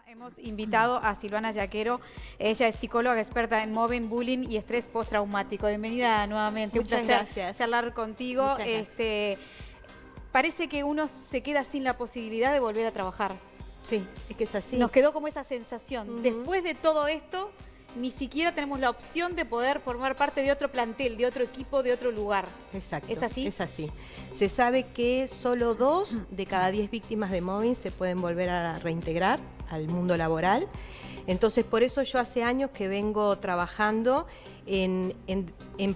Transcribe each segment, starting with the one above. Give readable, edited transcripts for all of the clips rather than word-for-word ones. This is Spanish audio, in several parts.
Hemos invitado a Silvana Yaquero. Ella es psicóloga experta en mobbing, bullying y estrés postraumático. Bienvenida nuevamente. Muchas gracias. Charlar contigo. Parece que uno se queda sin la posibilidad de volver a trabajar. Sí, es que es así. Nos quedó como esa sensación. Después de todo esto, ni siquiera tenemos la opción de poder formar parte de otro plantel, de otro equipo, de otro lugar. Exacto. ¿Es así? Es así. Se sabe que solo 2 de cada 10 víctimas de mobbing se pueden volver a reintegrar al mundo laboral. Entonces, por eso yo hace años que vengo trabajando en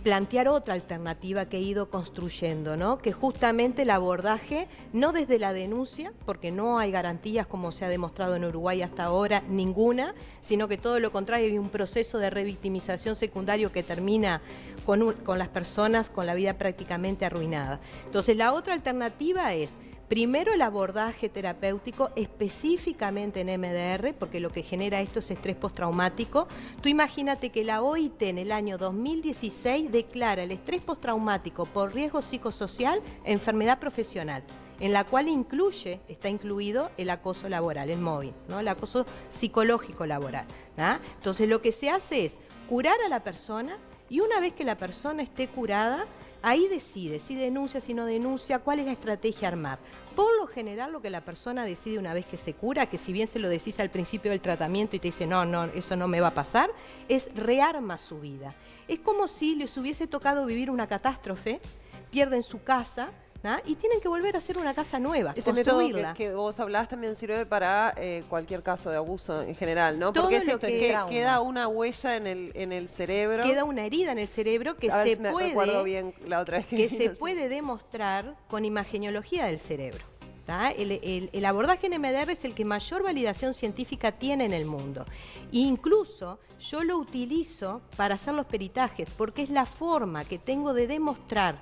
plantear otra alternativa que he ido construyendo, ¿no? Que justamente el abordaje, no desde la denuncia, porque no hay garantías como se ha demostrado en Uruguay hasta ahora, ninguna, sino que todo lo contrario, hay un proceso de revictimización secundario que termina con las personas con la vida prácticamente arruinada. Entonces, la otra alternativa es primero el abordaje terapéutico específicamente en MDR, porque lo que genera esto es estrés postraumático. Tú imagínate que la OIT en el año 2016 declara el estrés postraumático por riesgo psicosocial enfermedad profesional, en la cual está incluido el acoso laboral, el mobbing, ¿no? El acoso psicológico laboral, ¿no? Entonces lo que se hace es curar a la persona y una vez que la persona esté curada, ahí decide si denuncia, si no denuncia, cuál es la estrategia a armar. Por lo general, lo que la persona decide una vez que se cura, que si bien se lo decís al principio del tratamiento y te dice, no, eso no me va a pasar, es rearma su vida. Es como si les hubiese tocado vivir una catástrofe, pierden su casa, ¿no? Y tienen que volver a hacer una casa nueva, ese construirla. método que vos hablás también sirve para cualquier caso de abuso en general, ¿no? Todo porque es lo esto, que es que queda una huella en el cerebro. Queda una herida en el cerebro que a ver se si me puede, recuerdo bien la otra vez que se puede demostrar con imagenología del cerebro. El abordaje en MDR es el que mayor validación científica tiene en el mundo. Incluso yo lo utilizo para hacer los peritajes, porque es la forma que tengo de demostrar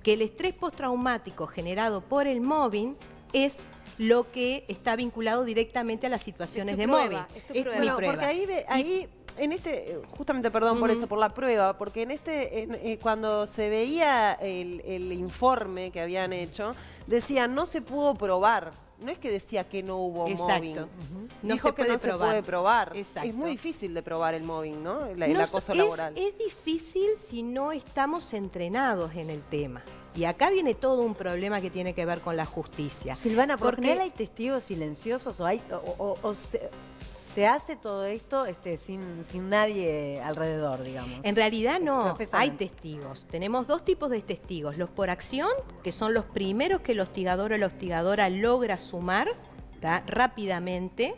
que el estrés postraumático generado por el mobbing es lo que está vinculado directamente a las situaciones de mobbing. Es mi prueba. Porque ahí en justamente perdón por eso, por la prueba, porque cuando se veía el informe que habían hecho, decía no se pudo probar. No es que decía que no hubo mobbing. Dijo que no se puede probar. Exacto. Es muy difícil de probar el mobbing, ¿no? El acoso laboral. Es difícil si no estamos entrenados en el tema. Y acá viene todo un problema que tiene que ver con la justicia. Silvana, ¿por qué hay testigos silenciosos o se hace todo esto sin nadie alrededor, digamos? En realidad no, hay testigos. Tenemos 2 tipos de testigos. Los por acción, que son los primeros que el hostigador o la hostigadora logra sumar rápidamente.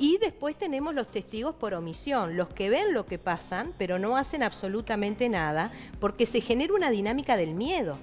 Y después tenemos los testigos por omisión, los que ven lo que pasan, pero no hacen absolutamente nada, porque se genera una dinámica del miedo.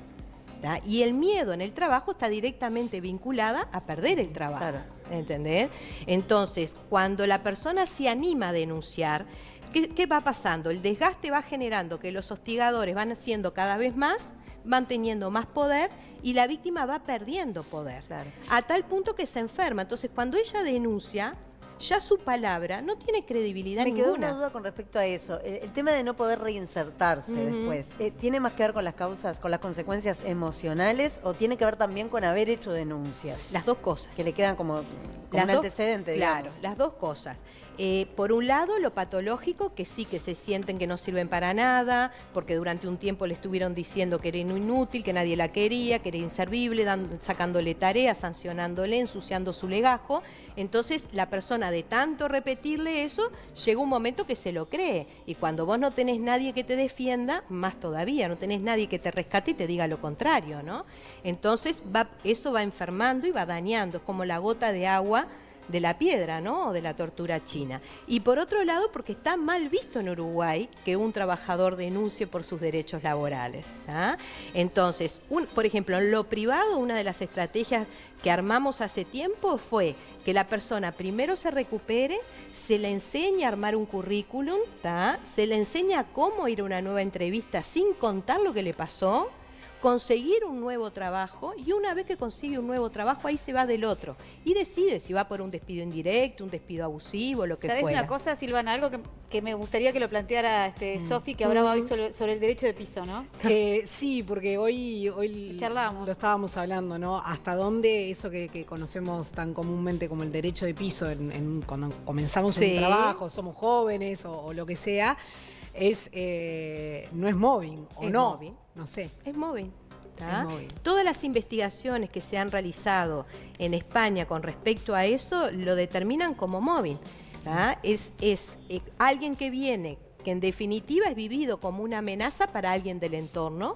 Y el miedo en el trabajo está directamente vinculada a perder el trabajo. Claro. ¿Entendés? Entonces, cuando la persona se anima a denunciar, ¿qué va pasando? El desgaste va generando que los hostigadores van haciendo cada vez más, van teniendo más poder y la víctima va perdiendo poder. Claro. A tal punto que se enferma. Entonces, cuando ella denuncia, ya su palabra no tiene credibilidad ninguna. Me quedó una duda con respecto a eso. El tema de no poder reinsertarse después, ¿tiene más que ver con las causas, con las consecuencias emocionales o tiene que ver también con haber hecho denuncias? Las 2 cosas. Que le quedan como un antecedente, digamos. Claro, las 2 cosas. Por un lado, lo patológico, que sí que se sienten que no sirven para nada, porque durante un tiempo le estuvieron diciendo que era inútil, que nadie la quería, que era inservible, sacándole tareas, sancionándole, ensuciando su legajo. Entonces, la persona de tanto repetirle eso, llega un momento que se lo cree. Y cuando vos no tenés nadie que te defienda, más todavía, no tenés nadie que te rescate y te diga lo contrario, ¿no? Entonces, eso va enfermando y va dañando, es como la gota de agua de la piedra, ¿no? O de la tortura china. Y por otro lado, porque está mal visto en Uruguay que un trabajador denuncie por sus derechos laborales. Entonces, por ejemplo, en lo privado, una de las estrategias que armamos hace tiempo fue que la persona primero se recupere, se le enseñe a armar un currículum, se le enseña cómo ir a una nueva entrevista sin contar lo que le pasó, conseguir un nuevo trabajo, y una vez que consigue un nuevo trabajo, ahí se va del otro y decide si va por un despido indirecto, un despido abusivo, lo que ¿Sabés fuera. una cosa, Silvana? Algo que me gustaría que lo planteara Sofi, que hablaba hoy sobre el derecho de piso, ¿no? Sí, porque hoy Charlábamos. lo estábamos hablando, ¿no? Hasta dónde eso que conocemos tan comúnmente como el derecho de piso cuando comenzamos Sí. un trabajo, somos jóvenes o lo que sea, no es mobbing, o Es no, mobbing. no sé. Es mobbing. ¿tá? Es mobbing. Todas las investigaciones que se han realizado en España con respecto a eso lo determinan como mobbing. ¿tá? Es alguien que viene, que en definitiva es vivido como una amenaza para alguien del entorno,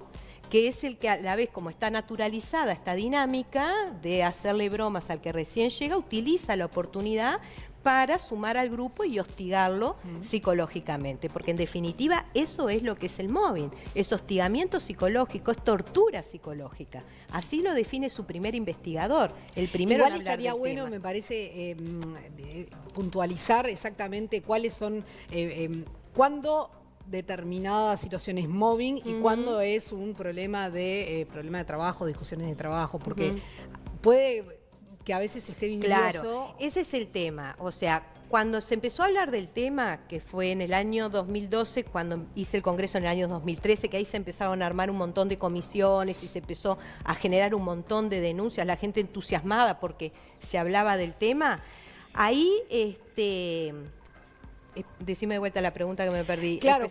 que es el que a la vez, como está naturalizada esta dinámica de hacerle bromas al que recién llega, utiliza la oportunidad para sumar al grupo y hostigarlo psicológicamente, porque en definitiva eso es lo que es el mobbing, es hostigamiento psicológico, es tortura psicológica. Así lo define su primer investigador, el primero Igual en hablar estaría del bueno, tema. me parece, puntualizar exactamente cuáles son, cuándo determinada situación es mobbing y cuándo es un problema de trabajo, discusiones de trabajo, porque puede que a veces esté vidrioso. Claro, ese es el tema. O sea, cuando se empezó a hablar del tema, que fue en el año 2012, cuando hice el congreso en el año 2013, que ahí se empezaron a armar un montón de comisiones y se empezó a generar un montón de denuncias, la gente entusiasmada porque se hablaba del tema, ahí, decime de vuelta la pregunta que me perdí. Claro,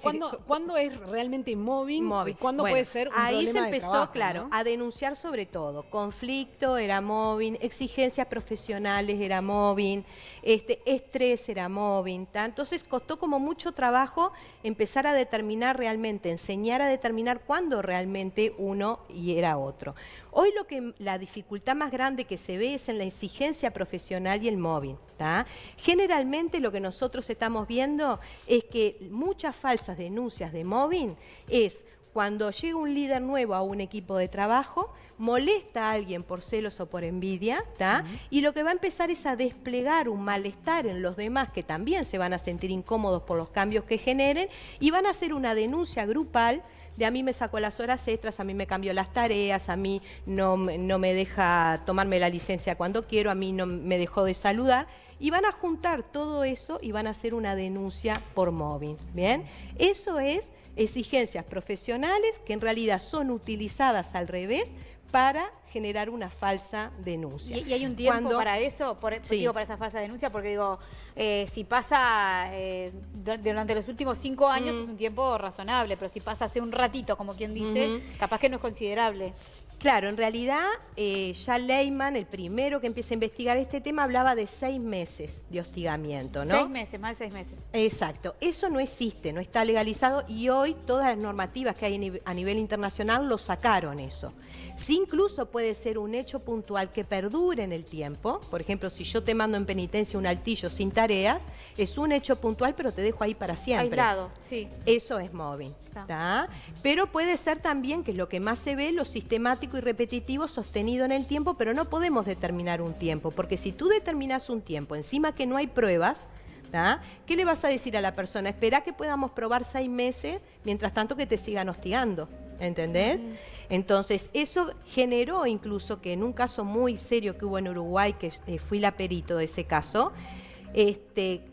¿cuándo es realmente mobbing? Mobbing. ¿Y cuándo Bueno, puede ser un ahí problema se de empezó, trabajo, claro, ¿no? a denunciar sobre todo. Conflicto era mobbing, exigencias profesionales era mobbing, estrés era mobbing. Entonces costó como mucho trabajo empezar a determinar realmente, enseñar a determinar cuándo realmente uno y era otro. Hoy la dificultad más grande que se ve es en la exigencia profesional y el mobbing. ¿tá? Generalmente lo que nosotros estamos viendo es que muchas falsas denuncias de mobbing es cuando llega un líder nuevo a un equipo de trabajo, molesta a alguien por celos o por envidia, ¿tá? Y lo que va a empezar es a desplegar un malestar en los demás que también se van a sentir incómodos por los cambios que generen y van a hacer una denuncia grupal de a mí me sacó las horas extras, a mí me cambió las tareas, a mí no me deja tomarme la licencia cuando quiero, a mí no me dejó de saludar. Y van a juntar todo eso y van a hacer una denuncia por mobbing, ¿bien? Eso es exigencias profesionales que en realidad son utilizadas al revés para generar una falsa denuncia. ¿Y hay un tiempo para eso? Sí. Digo, para esa falsa denuncia, porque digo, si pasa durante los últimos 5 años es un tiempo razonable, pero si pasa hace un ratito, como quien dice, capaz que no es considerable. Claro, en realidad ya Leyman, el primero que empieza a investigar este tema, hablaba de 6 meses de hostigamiento, ¿no? 6 meses, más de 6 meses. Exacto, eso no existe, no está legalizado y hoy todas las normativas que hay a nivel internacional lo sacaron eso. Sí, incluso puede ser un hecho puntual que perdure en el tiempo, por ejemplo, si yo te mando en penitencia un altillo sin tareas, es un hecho puntual pero te dejo ahí para siempre. Aislado, sí. Eso es mobbing, ¿tá? Pero puede ser también, que es lo que más se ve, lo sistemático y repetitivo sostenido en el tiempo, pero no podemos determinar un tiempo, porque si tú determinas un tiempo, encima que no hay pruebas, ¿tá? ¿Qué le vas a decir a la persona? Espera que podamos probar 6 meses, mientras tanto que te sigan hostigando, ¿entendés? Entonces, eso generó incluso que en un caso muy serio que hubo en Uruguay, que fui la perito de ese caso,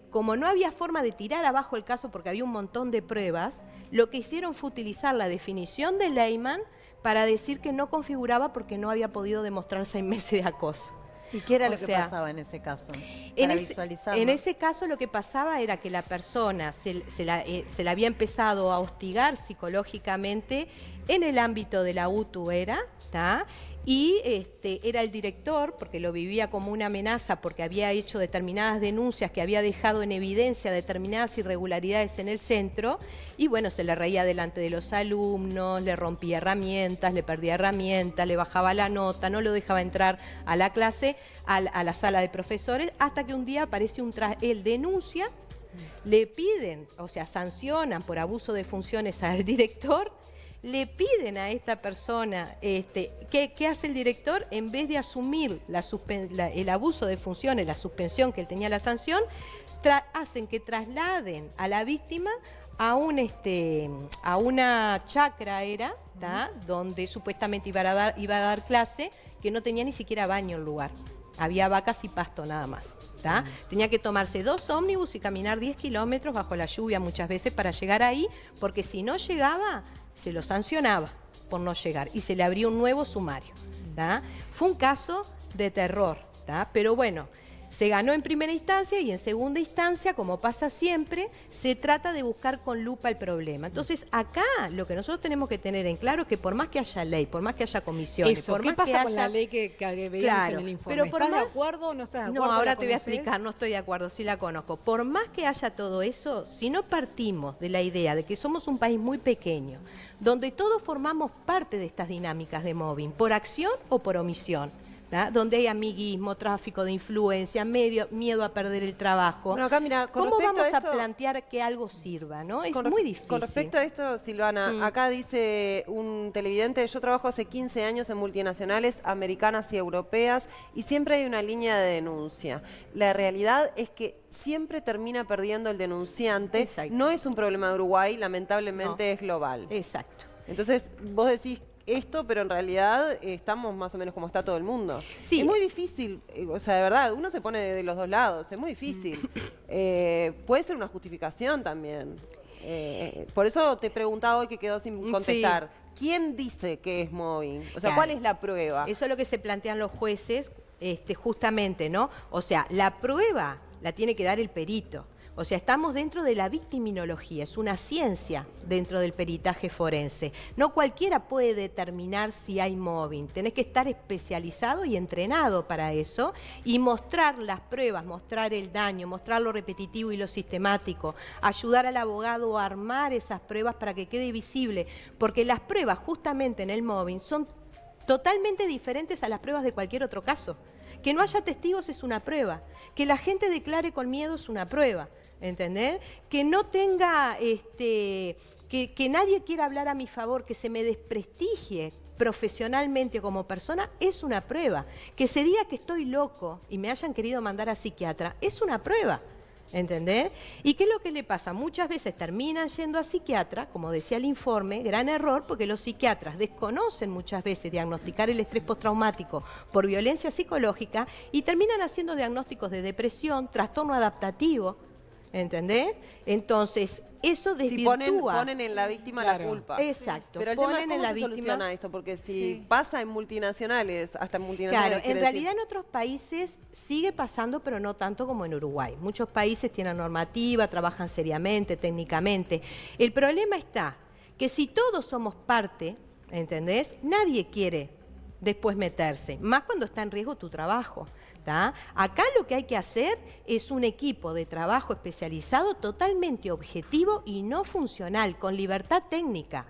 como no había forma de tirar abajo el caso porque había un montón de pruebas, lo que hicieron fue utilizar la definición de Leyman para decir que no configuraba porque no había podido demostrar 6 meses de acoso. ¿Y qué era O lo que sea, pasaba en ese caso? En Para ese, visualizarlo. en ese caso lo que pasaba era que la persona se la había empezado a hostigar psicológicamente en el ámbito de la UTU ¿tá? Y era el director, porque lo vivía como una amenaza, porque había hecho determinadas denuncias, que había dejado en evidencia determinadas irregularidades en el centro, y bueno, se le reía delante de los alumnos, le rompía herramientas, le perdía herramientas, le bajaba la nota, no lo dejaba entrar a la clase, a la sala de profesores, hasta que un día aparece él denuncia, le piden, o sea, sancionan por abuso de funciones al director, le piden a esta persona, ¿qué hace el director? En vez de asumir el abuso de funciones, la suspensión que él tenía la sanción, hacen que trasladen a la víctima a una chacra era, ¿tá? Donde supuestamente iba a dar clase, que no tenía ni siquiera baño el lugar. Había vacas y pasto nada más, ¿tá? Tenía que tomarse 2 ómnibus y caminar 10 kilómetros bajo la lluvia muchas veces para llegar ahí, porque si no llegaba, se lo sancionaba por no llegar y se le abría un nuevo sumario, ¿tá? Fue un caso de terror, ¿tá? Pero bueno, se ganó en primera instancia y en segunda instancia, como pasa siempre, se trata de buscar con lupa el problema. Entonces, acá lo que nosotros tenemos que tener en claro es que por más que haya ley, por más que haya comisiones, Eso, por ¿qué más pasa que con haya... la ley que veíamos Claro, en el informe? pero por ¿Estás de más- acuerdo o no estás de No, acuerdo? ahora ¿La te voy a conocés? explicar, no estoy de acuerdo, sí la conozco. Por más que haya todo eso, si no partimos de la idea de que somos un país muy pequeño, donde todos formamos parte de estas dinámicas de mobbing, por acción o por omisión, ¿tá? Donde hay amiguismo, tráfico de influencia, miedo a perder el trabajo. Bueno, acá, mira, con ¿Cómo respecto vamos a esto- a plantear que algo sirva, no? Es Con muy re- difícil. Con respecto a esto, Silvana, acá dice un televidente, yo trabajo hace 15 años en multinacionales americanas y europeas y siempre hay una línea de denuncia. La realidad es que siempre termina perdiendo el denunciante. Exacto. No es un problema de Uruguay, lamentablemente No. es global. Exacto. Entonces, vos decís esto, pero en realidad estamos más o menos como está todo el mundo. Sí. Es muy difícil, o sea, de verdad, uno se pone de los dos lados, es muy difícil. Puede ser una justificación también. Por eso te preguntaba hoy que quedó sin contestar. ¿Quién dice que es mobbing? O sea, Claro. ¿cuál es la prueba? Eso es lo que se plantean los jueces, justamente, ¿no? O sea, la prueba la tiene que dar el perito. O sea, estamos dentro de la victiminología, es una ciencia dentro del peritaje forense. No cualquiera puede determinar si hay mobbing. Tenés que estar especializado y entrenado para eso y mostrar las pruebas, mostrar el daño, mostrar lo repetitivo y lo sistemático, ayudar al abogado a armar esas pruebas para que quede visible, porque las pruebas justamente en el mobbing son totalmente diferentes a las pruebas de cualquier otro caso. Que no haya testigos es una prueba. Que la gente declare con miedo es una prueba. ¿Entendés? Que no tenga, que nadie quiera hablar a mi favor, que se me desprestigie profesionalmente como persona, es una prueba. Que se diga que estoy loco y me hayan querido mandar a psiquiatra, es una prueba. ¿Entendés? ¿Y qué es lo que le pasa? Muchas veces terminan yendo a psiquiatra, como decía el informe, gran error, porque los psiquiatras desconocen muchas veces diagnosticar el estrés postraumático por violencia psicológica y terminan haciendo diagnósticos de depresión, trastorno adaptativo, ¿entendés? Entonces, eso Si desvirtúa. ponen en la víctima Claro. la culpa. Exacto, Pero el tema es ponen en cómo la se víctima. soluciona esto, porque si pasa en multinacionales, hasta en multinacionales. Claro, en quiere realidad decir- en otros países sigue pasando, pero no tanto como en Uruguay. Muchos países tienen normativa, trabajan seriamente, técnicamente. El problema está que si todos somos parte, ¿entendés? Nadie quiere después meterse, más cuando está en riesgo tu trabajo. ¿Tá? Acá lo que hay que hacer es un equipo de trabajo especializado totalmente objetivo y no funcional, con libertad técnica.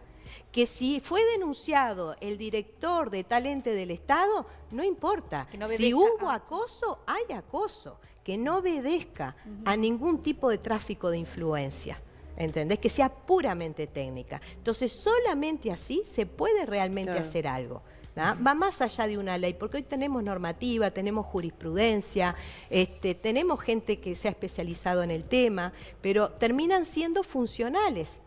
Que si fue denunciado el director de tal ente del Estado, no importa. Que no Si obedezca. hubo acoso, hay acoso. Que no obedezca a ningún tipo de tráfico de influencia. ¿Entendés? Que sea puramente técnica. Entonces, solamente así se puede realmente Claro. hacer algo. ¿tá? Va más allá de una ley, porque hoy tenemos normativa, tenemos jurisprudencia, tenemos gente que se ha especializado en el tema, pero terminan siendo funcionales,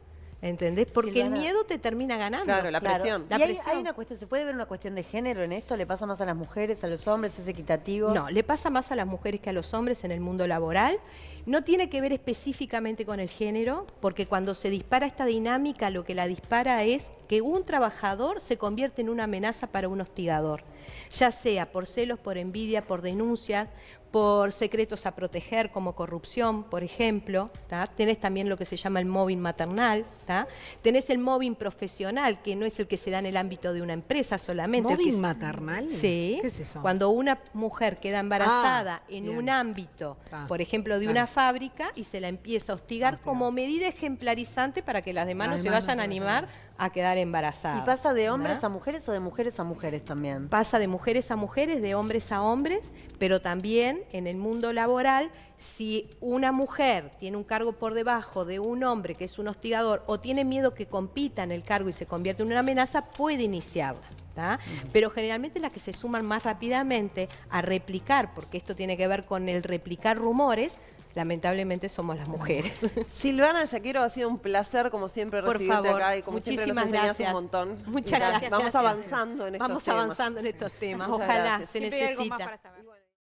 ¿entendés? Porque Silvana. el miedo te termina ganando. Claro, la Claro. presión. La ¿Y hay presión. una cuestión, se puede ver una cuestión de género en esto? ¿Le pasa más a las mujeres, a los hombres? ¿Es equitativo? No, le pasa más a las mujeres que a los hombres en el mundo laboral. No tiene que ver específicamente con el género, porque cuando se dispara esta dinámica, lo que la dispara es que un trabajador se convierte en una amenaza para un hostigador, ya sea por celos, por envidia, por denuncias, por secretos a proteger como corrupción, por ejemplo. ¿tá? Tenés también lo que se llama el mobbing maternal. ¿tá? Tenés el mobbing profesional, que no es el que se da en el ámbito de una empresa solamente. el que ¿Mobbing se- maternal? Sí, ¿Qué es eso? cuando una mujer queda embarazada en bien. un ámbito, Ah, por ejemplo, de claro. una fábrica y se la empieza a hostigar como medida ejemplarizante para que las demás no se vayan a animar a quedar embarazadas. ¿Y pasa de hombres ¿tá? a mujeres o de mujeres a mujeres también? Pasa de mujeres a mujeres, de hombres a hombres, pero también en el mundo laboral, si una mujer tiene un cargo por debajo de un hombre que es un hostigador o tiene miedo que compita en el cargo y se convierte en una amenaza, puede iniciarla. ¿tá? Pero generalmente las que se suman más rápidamente a replicar, porque esto tiene que ver con el replicar rumores, lamentablemente somos las mujeres. Silvana Yaquero, ha sido un placer, como siempre, Por recibirte favor, acá y como siempre nos muchísimas enseñas un gracias. montón. Muchas Y gracias. vamos avanzando en estos Vamos temas. avanzando en estos temas. Muchas Ojalá gracias. se Siempre hay algo más necesita. para saber.